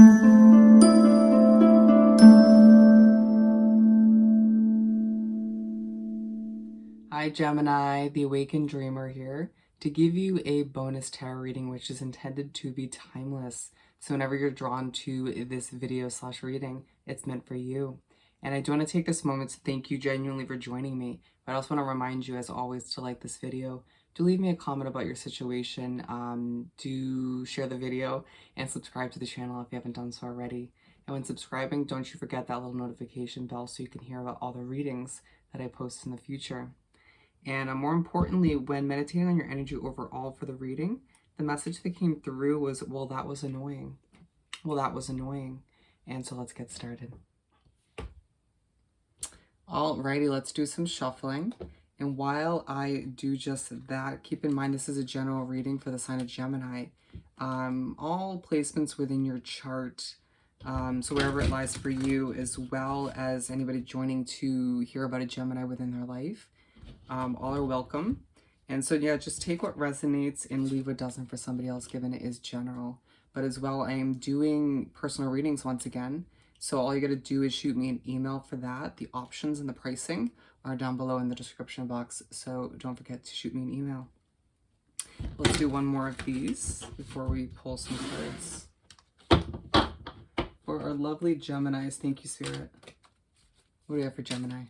Hi Gemini, the Awakened Dreamer here to give you a bonus tarot reading which is intended to be timeless. So whenever you're drawn to this video / reading, it's meant for you. And I do want to take this moment to thank you genuinely for joining me, but I also want to remind you as always to like this video, to leave me a comment about your situation, to share the video, and subscribe to the channel if you haven't done so already. And when subscribing, don't you forget that little notification bell so you can hear about all the readings that I post in the future. And more importantly, when meditating on your energy overall for the reading, the message that came through was, well, that was annoying. Well, that was annoying. And so let's get started. Alrighty, let's do some shuffling. And while I do just that, keep in mind this is a general reading for the sign of Gemini. All placements within your chart, so wherever it lies for you, as well as anybody joining to hear about a Gemini within their life, all are welcome. And so yeah, just take what resonates and leave what doesn't for somebody else, given it is general. But as well, I am doing personal readings once again. So all you got to do is shoot me an email for that. The options and the pricing are down below in the description box. So don't forget to shoot me an email. Let's do one more of these before we pull some cards. For our lovely Geminis, thank you, Spirit. What do we have for Gemini?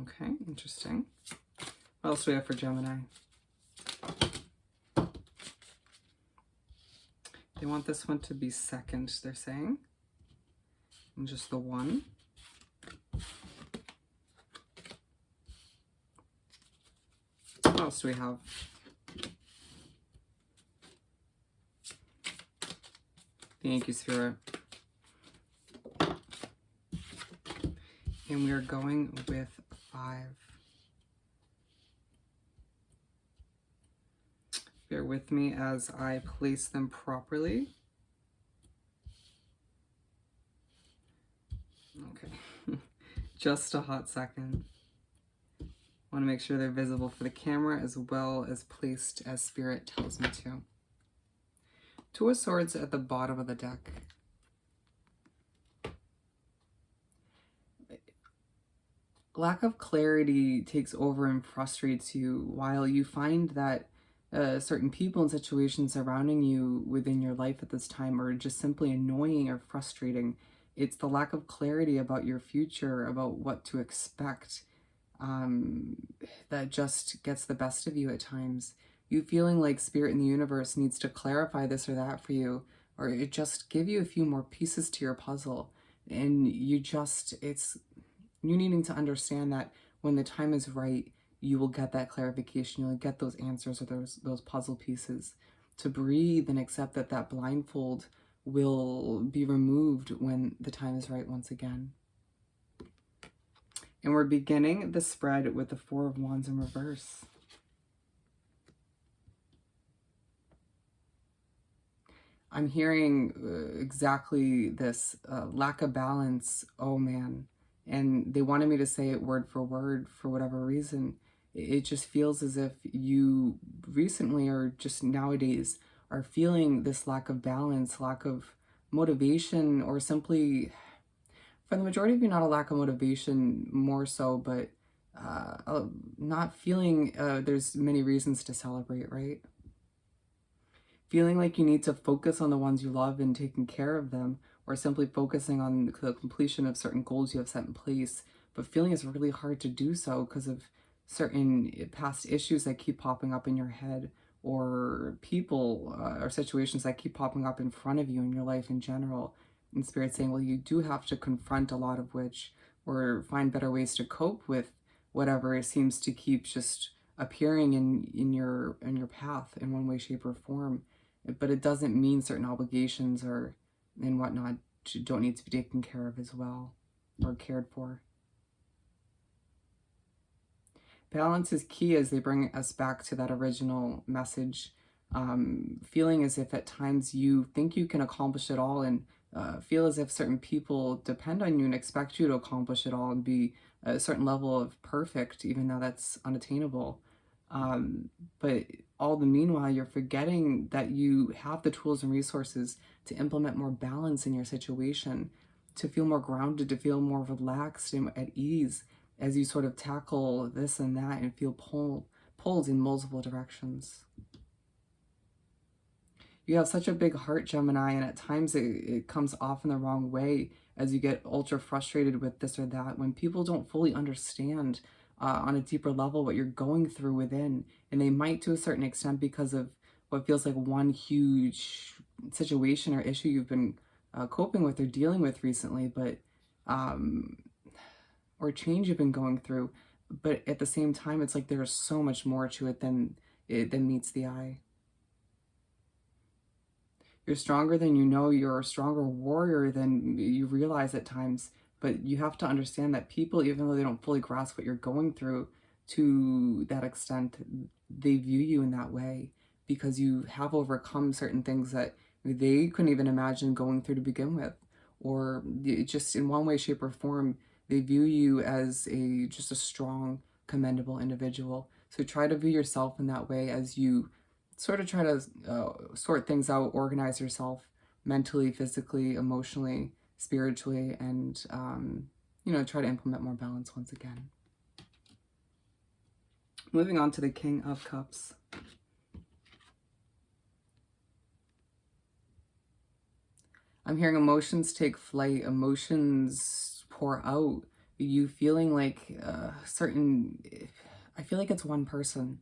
Okay, interesting. What else do we have for Gemini? They want this one to be second, they're saying. And just the one. What else do we have? Thank you, Spirit. And we are going with 5. Bear with me as I place them properly. Okay, just a hot second. Want to make sure they're visible for the camera as well as placed as Spirit tells me to. 2 of Swords at the bottom of the deck. Lack of clarity takes over and frustrates you, while you find that certain people and situations surrounding you within your life at this time are just simply annoying or frustrating. It's the lack of clarity about your future, about what to expect, that just gets the best of you at times. You feeling like Spirit in the universe needs to clarify this or that for you, or it just give you a few more pieces to your puzzle. And you needing to understand that when the time is right, you will get that clarification, you'll get those answers or those puzzle pieces. To breathe and accept that that blindfold will be removed when the time is right once again. And we're beginning the spread with the 4 of Wands in reverse. I'm hearing exactly this, lack of balance, oh man. And they wanted me to say it word for whatever reason. It just feels as if you recently or just nowadays are feeling this lack of balance, lack of motivation, or simply, for the majority of you, not a lack of motivation, more so, but not feeling there's many reasons to celebrate, right? Feeling like you need to focus on the ones you love and taking care of them, or simply focusing on the completion of certain goals you have set in place, but feeling it's really hard to do so because of certain past issues that keep popping up in your head, or people or situations that keep popping up in front of you in your life in general. And Spirit saying, well, you do have to confront a lot of which, or find better ways to cope with whatever it seems to keep just appearing in your path in one way, shape, or form. But it doesn't mean certain obligations or and whatnot don't need to be taken care of as well, or cared for. Balance is key as they bring us back to that original message. Feeling as if at times you think you can accomplish it all, and feel as if certain people depend on you and expect you to accomplish it all and be a certain level of perfect, even though that's unattainable. But all the meanwhile, you're forgetting that you have the tools and resources to implement more balance in your situation, to feel more grounded, to feel more relaxed and at ease as you sort of tackle this and that and feel pulled in multiple directions. You have such a big heart, Gemini, and at times it comes off in the wrong way as you get ultra frustrated with this or that when people don't fully understand on a deeper level what you're going through within. And they might to a certain extent because of what feels like one huge situation or issue you've been coping with or dealing with recently, but or change you've been going through. But at the same time, it's like there's so much more to it than meets the eye. You're stronger than you know. You're a stronger warrior than you realize at times. But you have to understand that people, even though they don't fully grasp what you're going through to that extent, they view you in that way because you have overcome certain things that they couldn't even imagine going through to begin with. Or just in one way, shape, or form, they view you as just a strong, commendable individual. So try to view yourself in that way as you sort of try to sort things out, organize yourself mentally, physically, emotionally, spiritually, and try to implement more balance once again. Moving on to the King of Cups. I'm hearing emotions take flight, emotions pour out. You feeling like I feel like it's one person.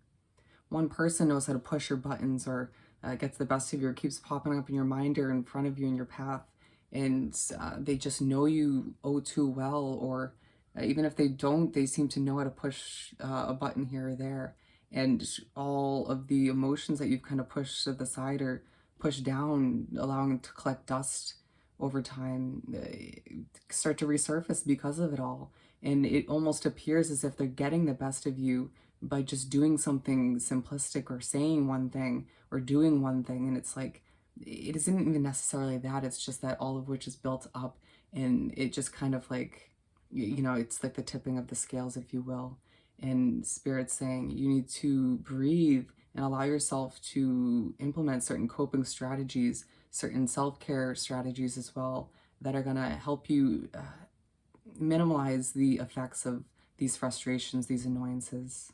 One person knows how to push your buttons or gets the best of you or keeps popping up in your mind or in front of you in your path. And they just know you oh too well, or even if they don't, they seem to know how to push a button here or there. And all of the emotions that you've kind of pushed to the side or pushed down, allowing them to collect dust over time, start to resurface because of it all. And it almost appears as if they're getting the best of you by just doing something simplistic or saying one thing or doing one thing. And it's like, it isn't even necessarily that. It's just that all of which is built up and it just kind of like, it's like the tipping of the scales, if you will. And Spirit's saying you need to breathe and allow yourself to implement certain coping strategies, certain self-care strategies as well, that are going to help you minimize the effects of these frustrations, these annoyances.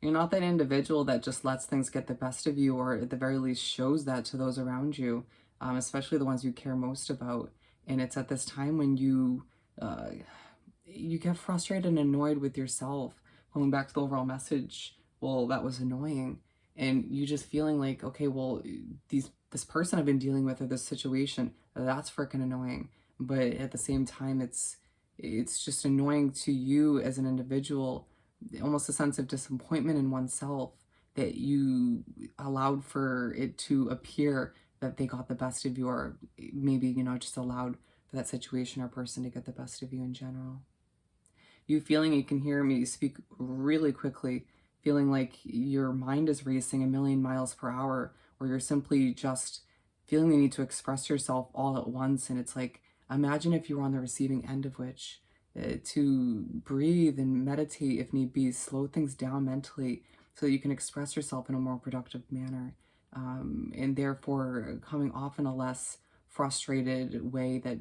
You're not that individual that just lets things get the best of you, or at the very least shows that to those around you, especially the ones you care most about. And it's at this time when you get frustrated and annoyed with yourself. Going back to the overall message, well, that was annoying. And you just feeling like, okay, well, this person I've been dealing with or this situation, that's freaking annoying. But at the same time, it's just annoying to you as an individual, almost a sense of disappointment in oneself that you allowed for it to appear that they got the best of you, or maybe, just allowed for that situation or person to get the best of you in general. You feeling, you can hear me speak really quickly, feeling like your mind is racing a million miles per hour, or you're simply just feeling the need to express yourself all at once. And it's like, imagine if you were on the receiving end of which, to breathe and meditate if need be, slow things down mentally so that you can express yourself in a more productive manner, and therefore coming off in a less frustrated way that,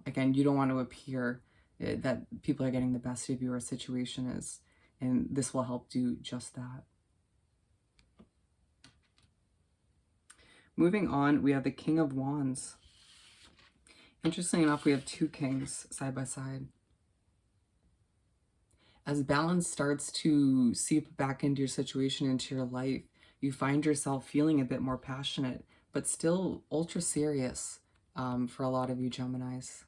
again, you don't want to appear that people are getting the best of you or a situation is, and this will help do just that. Moving on, we have the King of Wands. Interestingly enough, we have two kings side by side. As balance starts to seep back into your situation, into your life, you find yourself feeling a bit more passionate, but still ultra serious for a lot of you Geminis.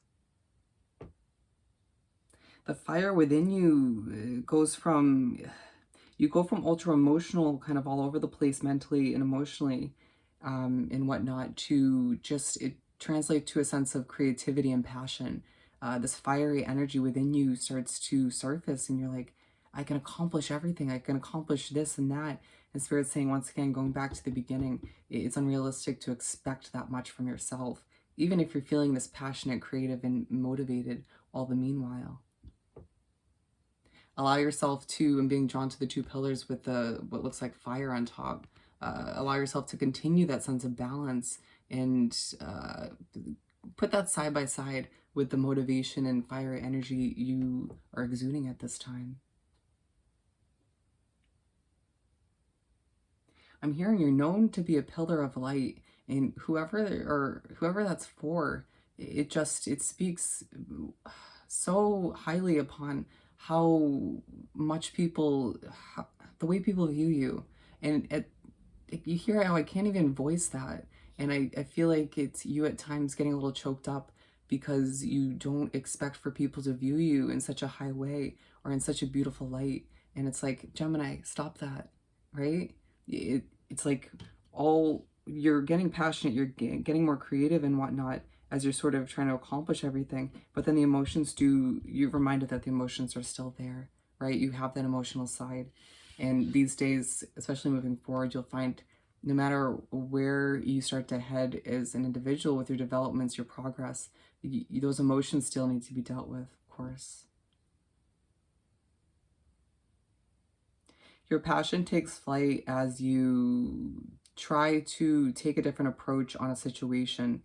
The fire within you goes from, you go from ultra emotional, kind of all over the place mentally and emotionally and whatnot, to just, it translates to a sense of creativity and passion. This fiery energy within you starts to surface and you're like, I can accomplish everything. I can accomplish this and that. And Spirit's saying, once again, going back to the beginning, it's unrealistic to expect that much from yourself, even if you're feeling this passionate, creative, and motivated all the meanwhile. Allow yourself to, and being drawn to the two pillars with the what looks like fire on top, allow yourself to continue that sense of balance and put that side by side with the motivation and fiery energy you are exuding at this time. I'm hearing you're known to be a pillar of light, and whoever that's for, it speaks so highly upon how much people, how, the way people view you, and you hear how I can't even voice that, and I feel like it's you at times getting a little choked up because you don't expect for people to view you in such a high way or in such a beautiful light, and it's like, Gemini, stop that, right? It's like all you're getting passionate, you're getting more creative and whatnot as you're sort of trying to accomplish everything, but then the emotions do, you're reminded that the emotions are still there, right? You have that emotional side. And these days, especially moving forward, you'll find no matter where you start to head as an individual with your developments, your progress, those emotions still need to be dealt with, of course. Your passion takes flight as you try to take a different approach on a situation,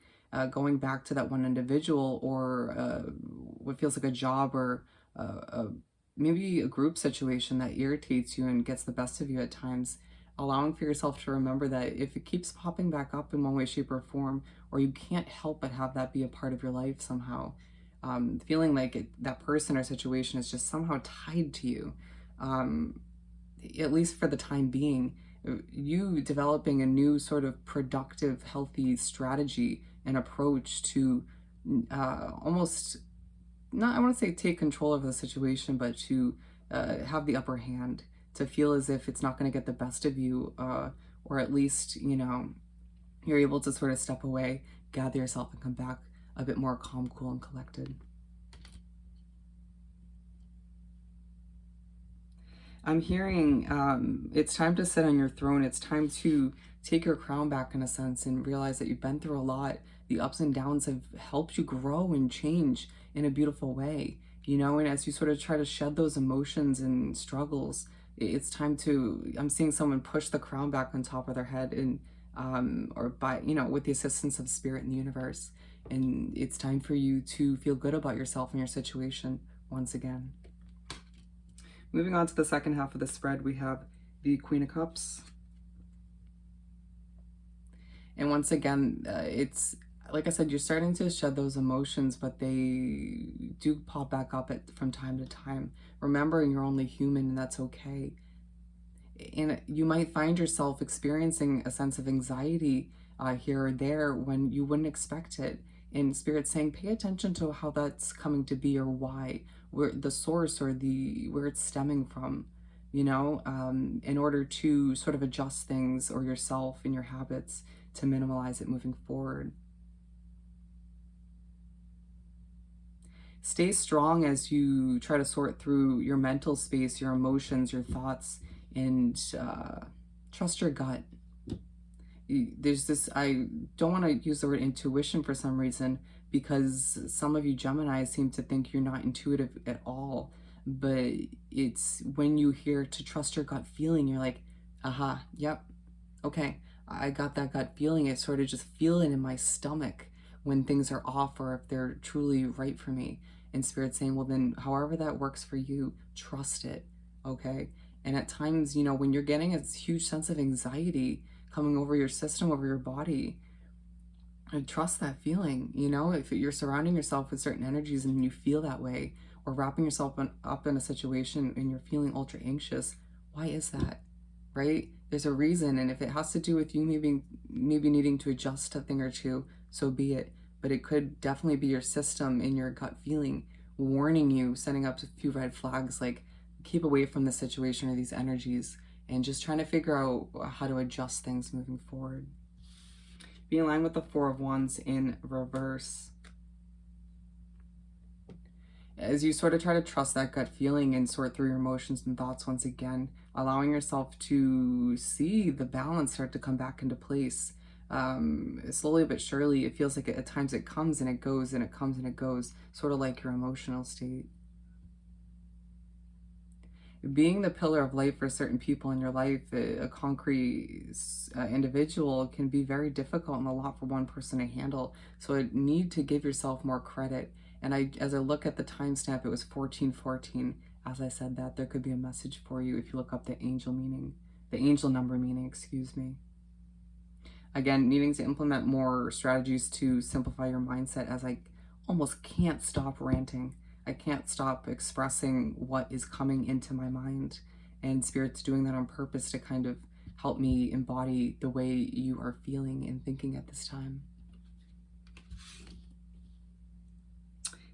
going back to that one individual or what feels like a job or maybe a group situation that irritates you and gets the best of you at times. Allowing for yourself to remember that if it keeps popping back up in one way, shape, or form, or you can't help but have that be a part of your life somehow, feeling like that person or situation is just somehow tied to you. Um, at least for the time being, you developing a new sort of productive, healthy strategy and approach to almost not, I want to say take control of the situation, but to have the upper hand, to feel as if it's not going to get the best of you, or at least, you're able to sort of step away, gather yourself, and come back a bit more calm, cool, and collected. I'm hearing it's time to sit on your throne. It's time to take your crown back in a sense and realize that you've been through a lot. The ups and downs have helped you grow and change in a beautiful way, and as you sort of try to shed those emotions and struggles, it's time to, I'm seeing someone push the crown back on top of their head and, or by, with the assistance of spirit and the universe. And it's time for you to feel good about yourself and your situation once again. Moving on to the second half of the spread, we have the Queen of Cups. And once again, it's, like I said, you're starting to shed those emotions, but they do pop back up from time to time. Remembering you're only human and that's okay. And you might find yourself experiencing a sense of anxiety here or there when you wouldn't expect it. And Spirit saying, pay attention to how that's coming to be or why, where the source or where it's stemming from, in order to sort of adjust things or yourself and your habits to minimize it moving forward. Stay strong as you try to sort through your mental space, your emotions, your thoughts, and trust your gut. There's this, I don't want to use the word intuition for some reason, because some of you Gemini seem to think you're not intuitive at all. But it's when you hear to trust your gut feeling, you're like, aha, yep, okay, I got that gut feeling. I sort of just feel it in my stomach when things are off or if they're truly right for me. And Spirit saying, well, then however that works for you, trust it, okay? And at times, when you're getting a huge sense of anxiety coming over your system, over your body, and trust that feeling. If you're surrounding yourself with certain energies and you feel that way, or wrapping yourself up in a situation and you're feeling ultra anxious, why is that? Right? There's a reason, and if it has to do with you maybe needing to adjust a thing or two, so be it. But it could definitely be your system and your gut feeling warning you, setting up a few red flags like keep away from the situation or these energies, and just trying to figure out how to adjust things moving forward. Be in line with the Four of Wands in reverse. As you sort of try to trust that gut feeling and sort through your emotions and thoughts once again, allowing yourself to see the balance start to come back into place. Slowly but surely, it feels like at times it comes and it goes and it comes and it goes, sort of like your emotional state. being the pillar of light for certain people in your life, a concrete individual, can be very difficult and a lot for one person to handle. So I need to give yourself more credit. And as I look at the timestamp, it was 1414. As I said that, there could be a message for you if you look up the angel meaning, the angel number meaning, excuse me. Again, needing to implement more strategies to simplify your mindset, as I almost can't stop ranting. I can't stop expressing what is coming into my mind. And Spirit's doing that on purpose to kind of help me embody the way you are feeling and thinking at this time.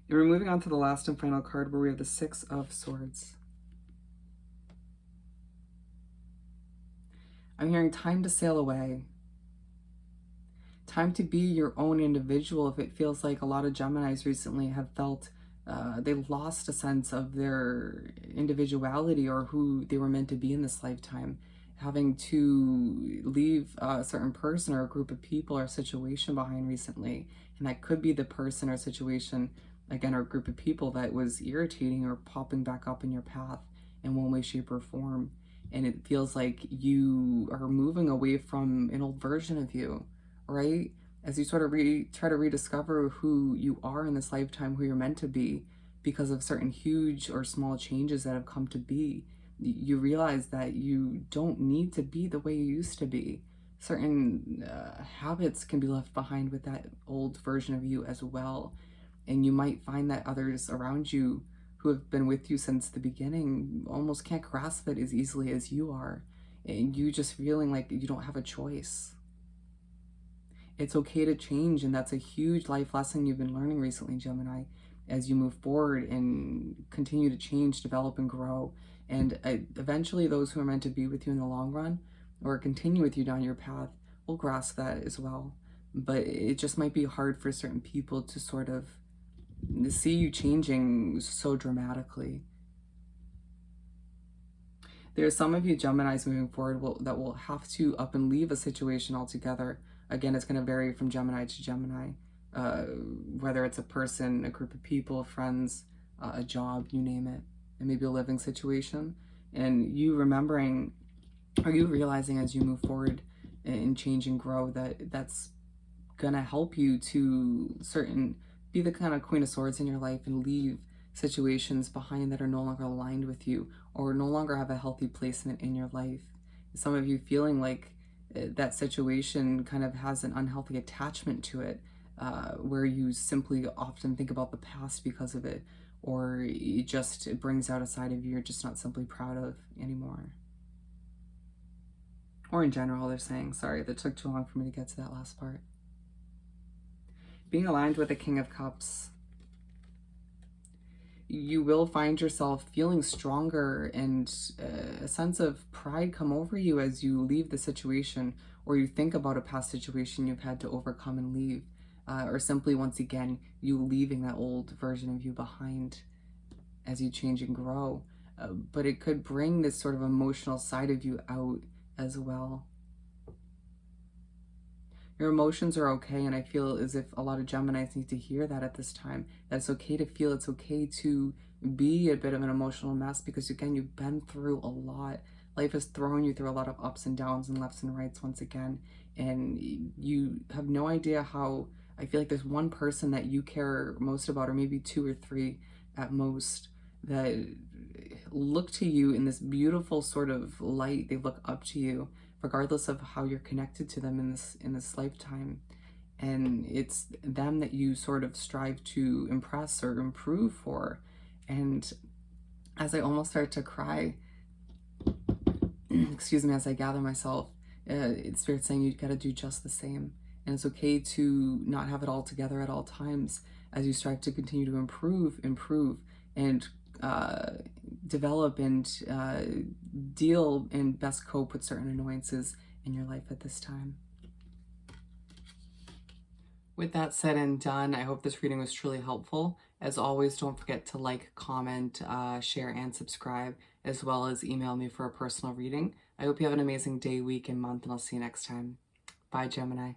And we're moving on to the last and final card, where we have the Six of Swords. I'm hearing time to sail away. Time to be your own individual. If it feels like a lot of Geminis recently have felt they lost a sense of their individuality or who they were meant to be in this lifetime, having to leave a certain person or a group of people or situation behind recently. And that could be the person or situation, again, or group of people that was irritating or popping back up in your path in one way, shape, or form. And it feels like you are moving away from an old version of you, right? As you sort of try to rediscover who you are in this lifetime, who you're meant to be, because of certain huge or small changes that have come to be, you realize that you don't need to be the way you used to be. Certain habits can be left behind with that old version of you as well. And you might find that others around you who have been with you since the beginning almost can't grasp it as easily as you are. And you just feeling like you don't have a choice. It's okay to change, and that's a huge life lesson you've been learning recently, Gemini, as you move forward and continue to change, develop, and grow. And eventually those who are meant to be with you in the long run or continue with you down your path will grasp that as well. But it just might be hard for certain people to sort of see you changing so dramatically. There's some of you Geminis moving forward that will have to up and leave a situation altogether. Again, it's going to vary from Gemini to Gemini, whether it's a person, a group of people, friends, a job, you name it, and maybe a living situation. And you remembering, or you realizing as you move forward and change and grow, that that's going to help you to be the kind of Queen of Swords in your life and leave situations behind that are no longer aligned with you or no longer have a healthy placement in your life. Some of you feeling like that situation kind of has an unhealthy attachment to it, where you simply often think about the past because of it, or it brings out a side of you you're just not simply proud of anymore. Or in general, they're saying, sorry, that took too long for me to get to that last part. Being aligned with the King of Cups, you will find yourself feeling stronger and a sense of pride come over you as you leave the situation, or you think about a past situation you've had to overcome and leave, or simply, once again, you leaving that old version of you behind as you change and grow. But it could bring this sort of emotional side of you out as well. Your emotions are okay, and I feel as if a lot of Geminis need to hear that at this time, that it's okay to feel, it's okay to be a bit of an emotional mess, because again, you've been through a lot. Life has thrown you through a lot of ups and downs and lefts and rights once again, and you have no idea how. I feel like there's one person that you care most about, or maybe two or three at most, that look to you in this beautiful sort of light. They look up to you regardless of how you're connected to them in this lifetime. And it's them that you sort of strive to impress or improve for. And as I almost start to cry, excuse me, as I gather myself, it's Spirit saying you gotta do just the same. And it's okay to not have it all together at all times as you strive to continue to improve, and develop and deal and best cope with certain annoyances in your life at this time. With that said and done, I hope this reading was truly helpful. As always, don't forget to like, comment, share, and subscribe, as well as email me for a personal reading. I hope you have an amazing day, week, and month, and I'll see you next time. Bye, Gemini.